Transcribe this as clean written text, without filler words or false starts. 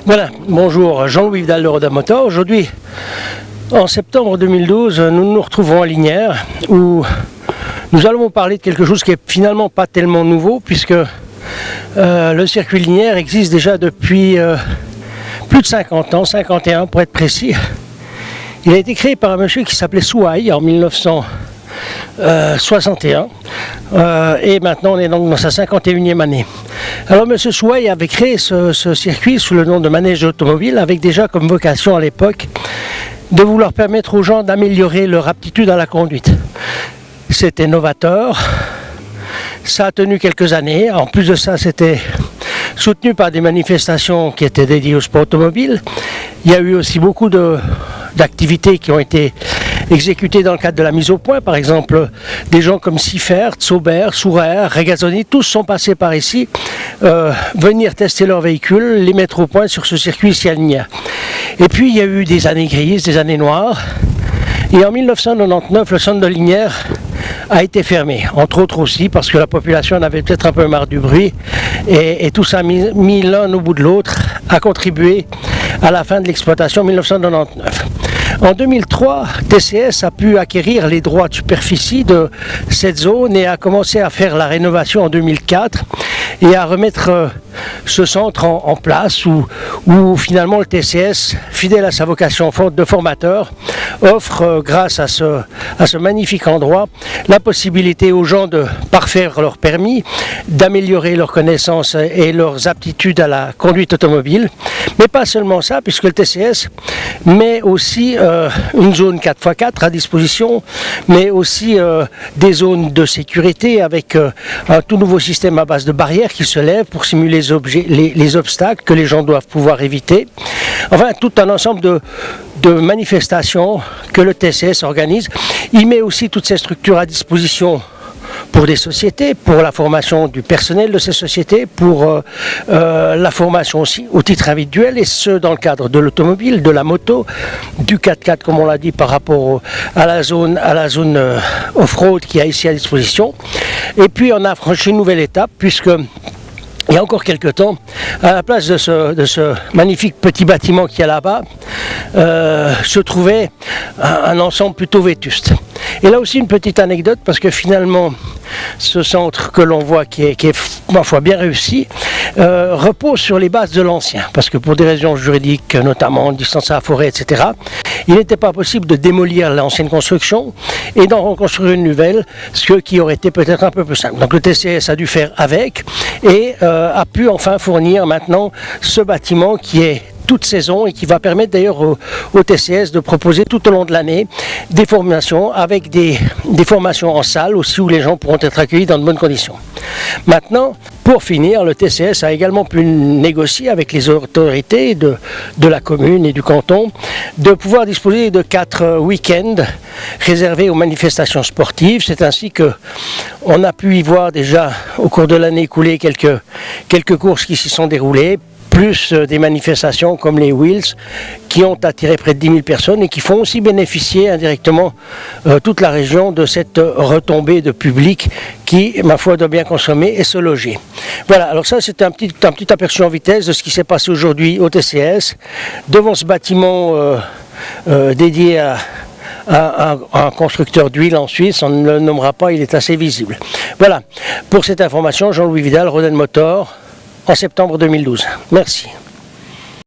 Voilà, bonjour, Jean-Louis Vidal de Rodin Motor. Aujourd'hui, en septembre 2012, nous nous retrouvons à Lignières où nous allons vous parler de quelque chose qui est finalement pas tellement nouveau puisque le circuit Lignières existe déjà depuis plus de 50 ans, 51 pour être précis. Il a été créé par un monsieur qui s'appelait Souaille en 1961 et maintenant on est donc dans sa 51e année. Alors M. Souaille avait créé ce circuit sous le nom de manège automobile avec déjà comme vocation à l'époque de vouloir permettre aux gens d'améliorer leur aptitude à la conduite. C'était novateur, ça a tenu quelques années, en plus de ça c'était soutenu par des manifestations qui étaient dédiées au sport automobile. Il y a eu aussi beaucoup d'activités qui ont été exécutées dans le cadre de la mise au point. Par exemple, des gens comme Siffert, Saubert, Sourer, Regazzoni, tous sont passés par ici, venir tester leurs véhicules, les mettre au point sur ce circuit ici à Lignières. Et puis il y a eu des années grises, des années noires. Et en 1999, le centre de Lignières a été fermé, entre autres aussi parce que la population en avait peut-être un peu marre du bruit et tout ça mis l'un au bout de l'autre a contribué à la fin de l'exploitation en 1999. En 2003, TCS a pu acquérir les droits de superficie de cette zone et a commencé à faire la rénovation en 2004 et à remettre ce centre en place où finalement le TCS, fidèle à sa vocation de formateur, offre grâce à ce magnifique endroit la possibilité aux gens de parfaire leur permis, d'améliorer leurs connaissances et leurs aptitudes à la conduite automobile. Mais pas seulement ça, puisque le TCS met aussi une zone 4x4 à disposition, mais aussi des zones de sécurité avec un tout nouveau système à base de barrières qui se lèvent pour simuler les obstacles que les gens doivent pouvoir éviter. Enfin, tout un ensemble de manifestations que le TCS organise. Il met aussi toutes ces structures à disposition pour des sociétés, pour la formation du personnel de ces sociétés, pour la formation aussi au titre individuel, et ce dans le cadre de l'automobile, de la moto, du 4x4 comme on l'a dit par rapport à la zone off-road qu'il y a ici à disposition. Et puis on a franchi une nouvelle étape puisque il y a encore quelques temps, à la place de ce magnifique petit bâtiment qu'il y a là-bas, se trouvait un ensemble plutôt vétuste. Et là aussi une petite anecdote parce que finalement ce centre que l'on voit qui est ma foi bien réussi repose sur les bases de l'ancien parce que pour des raisons juridiques notamment distance à la forêt etc. Il n'était pas possible de démolir l'ancienne construction et d'en reconstruire une nouvelle, ce qui aurait été peut-être un peu plus simple. Donc le TCS a dû faire avec et a pu enfin fournir maintenant ce bâtiment qui est toute saison et qui va permettre d'ailleurs au TCS de proposer tout au long de l'année des formations avec des formations en salle aussi où les gens pourront être accueillis dans de bonnes conditions. Maintenant, pour finir, le TCS a également pu négocier avec les autorités de la commune et du canton de pouvoir disposer de 4 week-ends réservés aux manifestations sportives. C'est ainsi qu'on a pu y voir déjà au cours de l'année écoulée quelques courses qui s'y sont déroulées, plus des manifestations comme les Wheels qui ont attiré près de 10 000 personnes et qui font aussi bénéficier indirectement toute la région de cette retombée de public qui, ma foi, doit bien consommer et se loger. Voilà, alors ça c'était un petit aperçu en vitesse de ce qui s'est passé aujourd'hui au TCS, devant ce bâtiment dédié à un constructeur d'huile en Suisse, on ne le nommera pas, il est assez visible. Voilà, pour cette information, Jean-Louis Vidal, Rodin Motor, en septembre 2012. Merci.